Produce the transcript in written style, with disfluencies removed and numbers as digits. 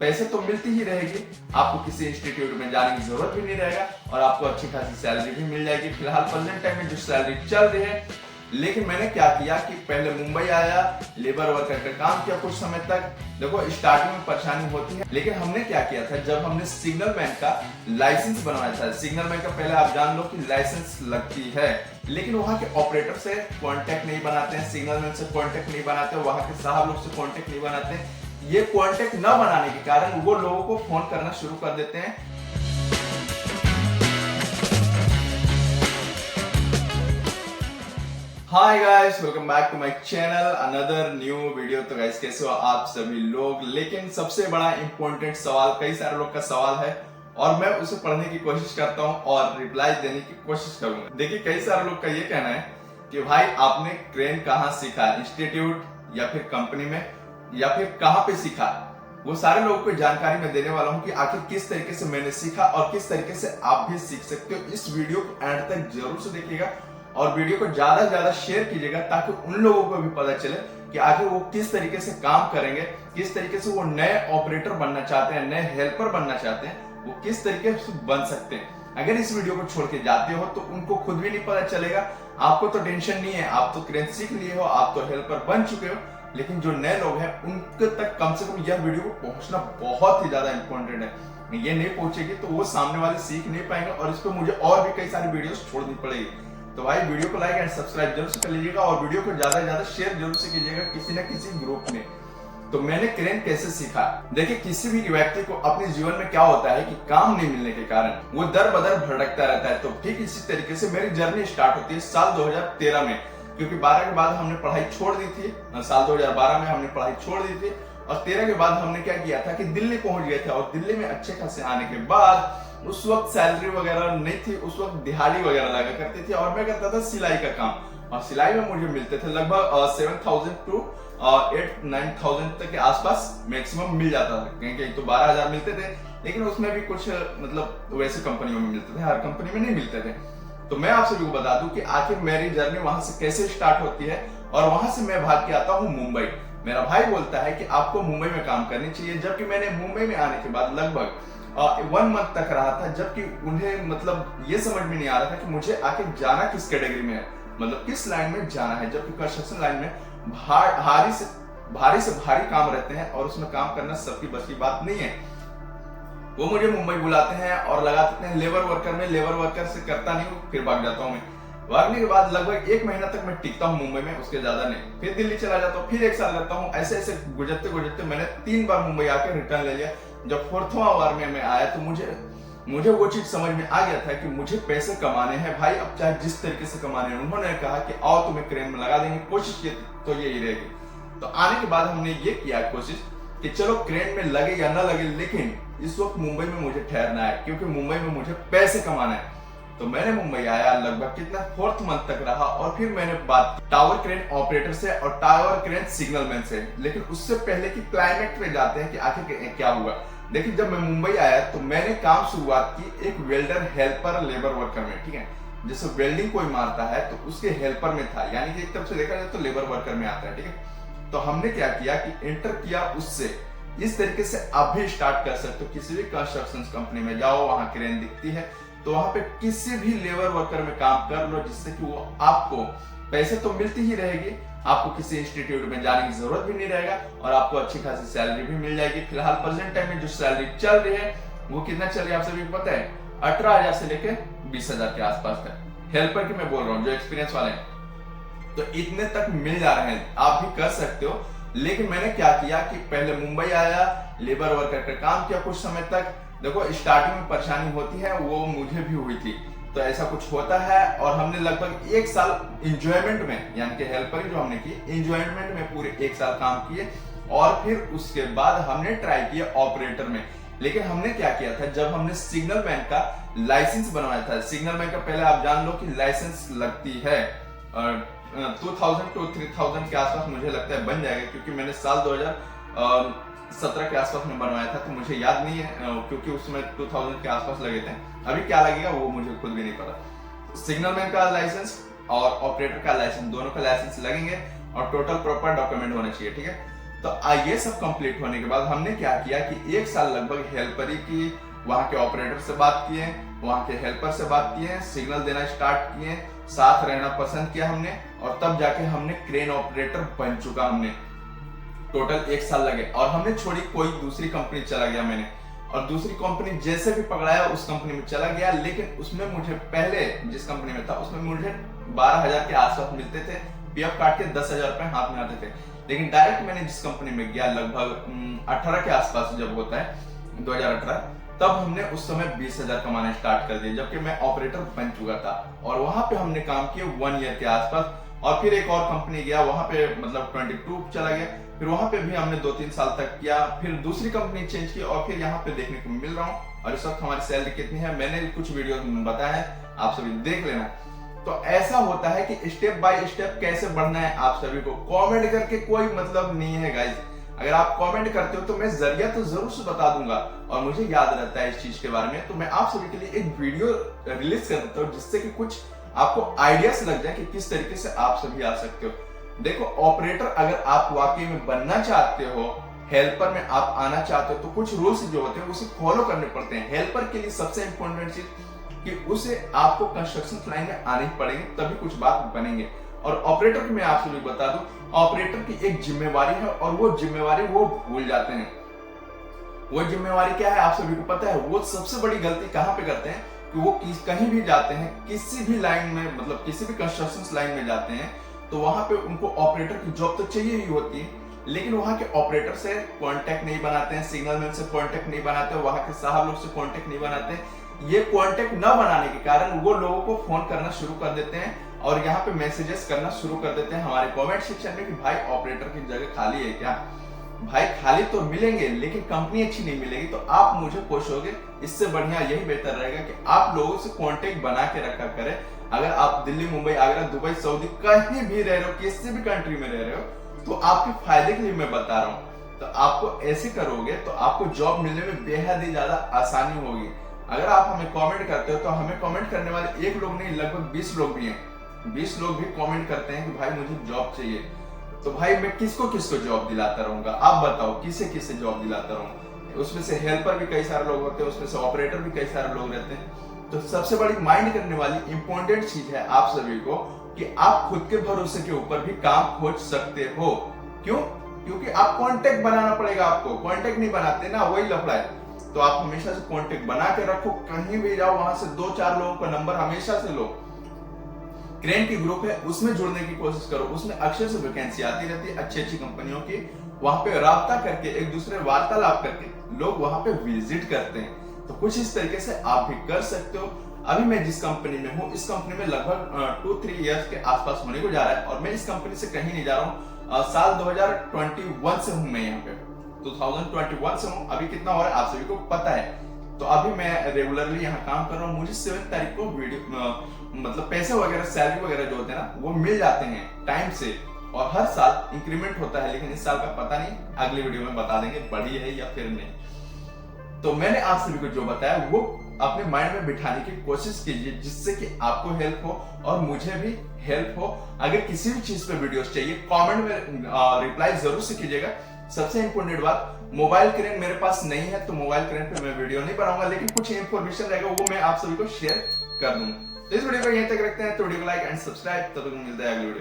पैसे तो मिलती ही रहेगी, आपको किसी इंस्टीट्यूट में जाने की जरूरत भी नहीं रहेगा और आपको अच्छी खासी सैलरी भी मिल जाएगी। फिलहाल प्रेजेंट टाइम में जो सैलरी चल रही है, लेकिन मैंने क्या किया कि पहले मुंबई आया, लेबर वर्कर का काम किया कुछ समय तक। देखो स्टार्टिंग में परेशानी होती है, लेकिन हमने क्या किया था, जब हमने सिग्नल मैन का लाइसेंस बनवाया था। सिग्नल मैन का पहले आप जान लो कि लाइसेंस लगती है, लेकिन वहाँ के ऑपरेटर से कांटेक्ट नहीं बनाते हैं, सिग्नल मैन से कांटेक्ट नहीं बनाते, वहाँ के साहब लोग से कांटेक्ट नहीं बनाते हैं। ये कांटेक्ट न बनाने के कारण वो लोगों को फोन करना शुरू कर देते हैं। Hi guys, welcome back to my channel, another new video. तो गाइस कैसे हो आप सभी लोग। लेकिन सबसे बड़ा इंपॉर्टेंट सवाल कई सारे लोग का सवाल है और मैं उसे पढ़ने की कोशिश करता हूं और रिप्लाई देने की कोशिश करूंगा। देखिए कई सारे लोग का ये कहना है कि भाई आपने क्रेन कहाँ सीखा, इंस्टीट्यूट या फिर कंपनी में या फिर कहाँ पे सीखा। वो सारे लोगों को जानकारी मैं देने वाला हूँ कि आखिर किस तरीके से मैंने सीखा और किस तरीके से आप भी सीख सकते हो। इस वीडियो को एंड तक जरूर से देखिएगा और वीडियो को ज्यादा से ज्यादा शेयर कीजिएगा ताकि उन लोगों को भी पता चले कि आखिर वो किस तरीके से काम करेंगे, किस तरीके से वो नए ऑपरेटर बनना चाहते हैं, नए हेल्पर बनना चाहते हैं, वो किस तरीके से बन सकते हैं। अगर इस वीडियो को छोड़ के जाते हो तो उनको खुद भी नहीं पता चलेगा। आपको तो टेंशन नहीं है, आप तो क्रेन सीख लिए हो, आप तो हेल्पर बन चुके हो, लेकिन जो नए लोग हैं उनके तक कम से कम यह वीडियो पहुंचना बहुत ही ज्यादा इंपॉर्टेंट है। ये नहीं पहुंचेगी तो वो सामने वाले सीख नहीं पाएंगे और इस पर मुझे और भी कई सारी वीडियोस छोड़नी पड़ेगी। तो भाई वीडियो को लाइक एंड सब्सक्राइब जरूर से कर लीजिएगा और वीडियो को ज्यादा से ज्यादा शेयर जरूर से कीजिएगा किसी न किसी ग्रुप में। तो मैंने क्रेन कैसे सीखा। देखिए किसी भी व्यक्ति को अपने जीवन में क्या होता है कि काम नहीं मिलने के कारण वो दर बदर भटकता रहता है। तो ठीक इसी तरीके से मेरी जर्नी स्टार्ट होती है साल 2013 में, क्योंकि 12 के बाद हमने पढ़ाई छोड़ दी थी। साल 2012 में हमने पढ़ाई छोड़ दी थी और 13 के बाद हमने क्या किया था कि दिल्ली पहुंच गए थे और दिल्ली में अच्छे खासे आने के बाद उस वक्त सैलरी वगैरह नहीं थी, उस वक्त दिहाड़ी वगैरह लगा करती थी और मैं करता था सिलाई का काम और सिलाई में मुझे मिलते थे लगभग 7,000 टू 8-9,000 तक के आसपास मैक्सिमम मिल जाता था। कहीं तो 12,000 मिलते थे, लेकिन उसमें भी कुछ मतलब वैसे कंपनियों में मिलते थे, हर कंपनी में नहीं मिलते थे। तो मैं आप सभी को बता दूं कि आखिर मेरी जर्नी वहां से कैसे स्टार्ट होती है और वहां से मैं भाग के आता हूं मुंबई। मेरा भाई बोलता है कि आपको मुंबई में काम करनी चाहिए, जबकि मैंने मुंबई में आने के बाद लगभग 1 मंथ तक रहा था, जबकि उन्हें मतलब ये समझ में नहीं आ रहा था कि मुझे आखिर जाना किस कैटेगरी में है, मतलब किस लाइन में जाना है। जबकि कंस्ट्रक्शन लाइन में भारी से भारी काम रहते हैं और उसमें काम करना सबकी बस की बात नहीं है। वो मुझे मुंबई बुलाते हैं और लगा देते हैं लेबर वर्कर में, लेबर वर्कर से करता नहीं हूँ, फिर भाग जाता हूँ मैं। भागने के बाद लगभग 1 महीना तक मैं टिकता हूँ मुंबई में, उसके ज्यादा नहीं। फिर दिल्ली चला जाता हूँ, फिर 1 साल रहता हूँ। ऐसे ऐसे गुजरते गुजरते मैंने 3 बार मुंबई आकर रिटर्न ले लिया। जब 4वां बार में मैं आया तो मुझे वो चीज समझ में आ गया था कि मुझे पैसे कमाने हैं भाई, अब चाहे जिस तरीके से कमाने हैं। उन्होंने कहा कि आओ तुम्हें क्रेन में लगा देंगे, कोशिश की तो यही रहेगी। तो आने के बाद हमने ये किया कोशिश कि चलो क्रेन में लगे या ना लगे, लेकिन इस वक्त मुंबई में मुझे ठहरना है क्योंकि मुंबई में मुझे पैसे कमाना है। तो मैंने मुंबई आया, लगभग कितना 4th मंथ तक रहा और फिर मैंने बात टावर क्रेन ऑपरेटर से और टावर क्रेन सिग्नल मैन से। लेकिन उससे पहले कि क्लाइमेट पे जाते हैं कि आखिर क्या हुआ। देखिए जब मैं मुंबई आया तो मैंने काम शुरुआत की एक वेल्डर हेल्पर लेबर वर्कर में, ठीक है। जैसे वेल्डिंग कोई मारता है तो उसके हेल्पर में था, यानी कि एक तरफ से देखा जाए तो लेबर वर्कर में आता है, ठीक है। तो हमने क्या किया कि एंटर किया उससे। इस तरीके से आप भी स्टार्ट कर सकते हो। किसी भी कंस्ट्रक्शन कंपनी में जाओ, वहां क्रेन दिखती है तो वहां पे किसी भी लेबर वर्कर में काम कर लो, जिससे कि वो आपको पैसे तो मिलती ही रहेगी, आपको किसी इंस्टीट्यूट में जाने की जरूरत भी नहीं रहेगा और आपको अच्छी खासी सैलरी भी मिल जाएगी। फिलहाल प्रेजेंट टाइम में जो सैलरी चल रही है वो कितना चल रही है आप सभी को पता है, 18,000 से लेकर 20,000 के आसपास तक। हेल्पर की मैं बोल रहा हूँ, जो एक्सपीरियंस वाले हैं, तो इतने तक मिल जा रहे हैं, आप भी कर सकते हो। लेकिन मैंने क्या किया कि पहले मुंबई आया, लेबर वर्कर का काम किया कुछ समय तक। देखो स्टार्टिंग में परेशानी होती है, वो मुझे भी हुई थी, तो ऐसा कुछ होता है। और हमने लगभग 1 साल इंजॉयमेंट में, यानी कि हेल्पर जो हमने की इंजॉयमेंट में पूरे 1 साल काम किए और फिर उसके बाद हमने ट्राई किया ऑपरेटर में। लेकिन हमने क्या किया था, जब हमने सिग्नल मैन का लाइसेंस बनवाया था, सिग्नल मैन का पहले आप जान लो कि लाइसेंस लगती है 2,000 to 3,000 के आसपास मुझे लगता है बन जाएगा, क्योंकि मैंने साल 2017 के आसपास में बनवाया था तो मुझे याद नहीं है, क्योंकि उसमें 2,000 के आसपास लगे थे। अभी क्या लगेगा वो मुझे खुद भी नहीं पता। सिग्नल मैन का लाइसेंस और ऑपरेटर का लाइसेंस, दोनों का लाइसेंस लगेंगे और टोटल प्रॉपर डॉक्यूमेंट होने चाहिए, ठीक है। तो ये सब कंप्लीट होने के बाद हमने क्या किया कि 1 साल लगभग हेल्परी की, वहां के ऑपरेटर से बात किए, वहां के हेल्पर से बात किए, सिग्नल देना स्टार्ट किए, साथ रहना पसंद किया हमने, और तब जाके हमने क्रेन ऑपरेटर बन चुका। हमने टोटल 1 साल लगे और हमने छोड़ी कोई दूसरी कंपनी चला गया मैंने, और दूसरी कंपनी जैसे भी पकड़ाया उस कंपनी में चला गया। लेकिन उसमें मुझे पहले जिस कंपनी में था उसमें मुझे 12,000 के आसपास मिलते थे, पीएफ काट के 10,000 रुपए हाथ में आते थे। लेकिन डायरेक्ट मैंने जिस कंपनी में गया लगभग 18 के आसपास जब होता है 2018, तब हमने उस समय 20,000 कमाना स्टार्ट कर दिया, जबकि मैं ऑपरेटर बन चुका था। और वहां पे हमने काम किया 1 ईयर के आसपास, और फिर एक और कंपनी गया, वहां पे मतलब 22 चला गया, फिर वहां पे भी हमने 2-3 साल तक किया, फिर दूसरी कंपनी चेंज की, और फिर यहाँ पे देखने को मिल रहा हूँ। और इस वक्त हमारी सैलरी कितनी है मैंने कुछ वीडियो में बताया है, आप सभी देख लेना। तो ऐसा होता है कि स्टेप बाय स्टेप कैसे बढ़ना है आप सभी को कमेंट करके कोई मतलब नहीं है गाइस। अगर आप कमेंट करते हो तो मैं जरिया तो जरूर से बता दूंगा, और मुझे याद रहता है इस चीज के बारे में, तो मैं आप सभी के लिए एक वीडियो रिलीज कर देता हूँ जिससे कि कुछ आपको आइडियाज लग जाए कि किस तरीके से आप सभी आ सकते हो। देखो, ऑपरेटर अगर आप वाकई में बनना चाहते हो, हेल्पर में आप आना चाहते हो, तो कुछ रूल्स जो होते हैं उसे फॉलो करने पड़ते हैं। हेल्पर के लिए सबसे इंपॉर्टेंट चीज कि उसे आपको कंस्ट्रक्शन लाइन में आने पड़ेंगे, तभी कुछ बात बनेंगे। और ऑपरेटर की मैं आप सभी बता दूं, ऑपरेटर की एक जिम्मेवारी है, और वो जिम्मेवारी वो भूल जाते हैं। वो जिम्मेवारी क्या है आप सभी को पता है? वो सबसे बड़ी गलती कहां पे करते हैं कि वो कहीं भी जाते हैं, किसी भी लाइन में, मतलब किसी भी कंस्ट्रक्शन लाइन में जाते हैं, तो वहां पे उनको ऑपरेटर की जॉब तो चाहिए ही होती है, लेकिन वहां के ऑपरेटर से कांटेक्ट नहीं बनाते हैं, सिग्नल मैन से कांटेक्ट नहीं बनाते, वहां के साहब लोग से कांटेक्ट नहीं बनाते। ये कांटेक्ट न बनाने के कारण वो लोगों को फोन करना शुरू कर देते हैं, और यहाँ पे मैसेजेस करना शुरू कर देते हैं हमारे कमेंट सेक्शन में कि भाई ऑपरेटर की जगह खाली है क्या? भाई खाली तो मिलेंगे, लेकिन कंपनी अच्छी नहीं मिलेगी, तो आप मुझे पूछोगे। इससे बढ़िया यही बेहतर रहेगा कि आप लोगों से कांटेक्ट बना के रखा करें। अगर आप दिल्ली, मुंबई, आगरा, दुबई, सऊदी कहीं भी रह रहे हो, किसी भी कंट्री में रह रहे हो, तो आपके फायदे के लिए मैं बता रहा हूँ। तो आपको ऐसे करोगे तो आपको जॉब मिलने में बेहद ही ज्यादा आसानी होगी। अगर आप हमें कमेंट करते हो तो हमें कमेंट करने वाले एक लोग नहीं, लगभग 20 लोग भी हैं। 20 लोग भी कमेंट करते हैं कि भाई मुझे जॉब चाहिए। तो भाई मैं किसको किसको जॉब दिलाता रहूंगा? आप बताओ, किसे किसे जॉब दिलाता रहूं? उसमें से हेल्पर भी कई सारे लोग होते हैं, उसमें से ऑपरेटर भी कई सारे लोग रहते हैं। तो सबसे बड़ी माइंड करने वाली इंपॉर्टेंट चीज है आप सभी को कि आप खुद के भरोसे के ऊपर भी काम खोज सकते हो। क्यों? क्योंकि आप कांटेक्ट बनाना पड़ेगा आपको। कांटेक्ट नहीं बनाते ना, वही लफड़ा है। तो आप हमेशा से कांटेक्ट बना के रखो, कहीं भी जाओ वहां से 2-4 लोगों का नंबर हमेशा से लो। क्रेन की ग्रुप है उसमें जुड़ने की कोशिश करो, उसमें अक्सर से वैकेंसी आती रहती है अच्छी अच्छी कंपनियों की। वहां पे राब्ता करके, एक दूसरे वार्तालाप करके लोग वहां पे विजिट करते हैं। तो कुछ इस तरीके से आप भी कर सकते हो। अभी मैं जिस कंपनी में हूँ, इस कंपनी में लगभग 2-3 इयर्स के आसपास होने को जा रहा है, और मैं इस कंपनी से कहीं नहीं जा रहा हूँ। साल 2021 से हूँ मैं यहाँ पे, 2021 से हूँ। अभी कितना हो रहा है आप सभी को पता है। तो अभी मैं रेगुलरली यहाँ काम कर रहा हूँ। मुझे 7 तारीख को वीडियो मतलब पैसे वगैरह, सैलरी वगैरह जो होते हैं ना, वो मिल जाते हैं टाइम से, और हर साल इंक्रीमेंट होता है। लेकिन इस साल का पता नहीं, अगली वीडियो में बता देंगे बढ़ी है या फिर नहीं। तो मैंने आप सभी को जो बताया वो अपने माइंड में बिठाने की कोशिश कीजिए, जिससे कि आपको हेल्प हो और मुझे भी हेल्प हो। अगर किसी भी चीज पे वीडियोस चाहिए, कमेंट में रिप्लाई जरूर से कीजिएगा। सबसे इंपॉर्टेंट बात, मोबाइल क्रेन मेरे पास नहीं है, तो मोबाइल क्रेन पे मैं वीडियो नहीं बनाऊंगा, लेकिन कुछ इंफॉर्मेशन रहेगा वो मैं आप सभी को शेयर कर दूंगा। तो इस वीडियो को यहीं तक रखते हैं। तो वीडियो को लाइक एंड सब्सक्राइब, तब तक मिलता है अगली वीडियो।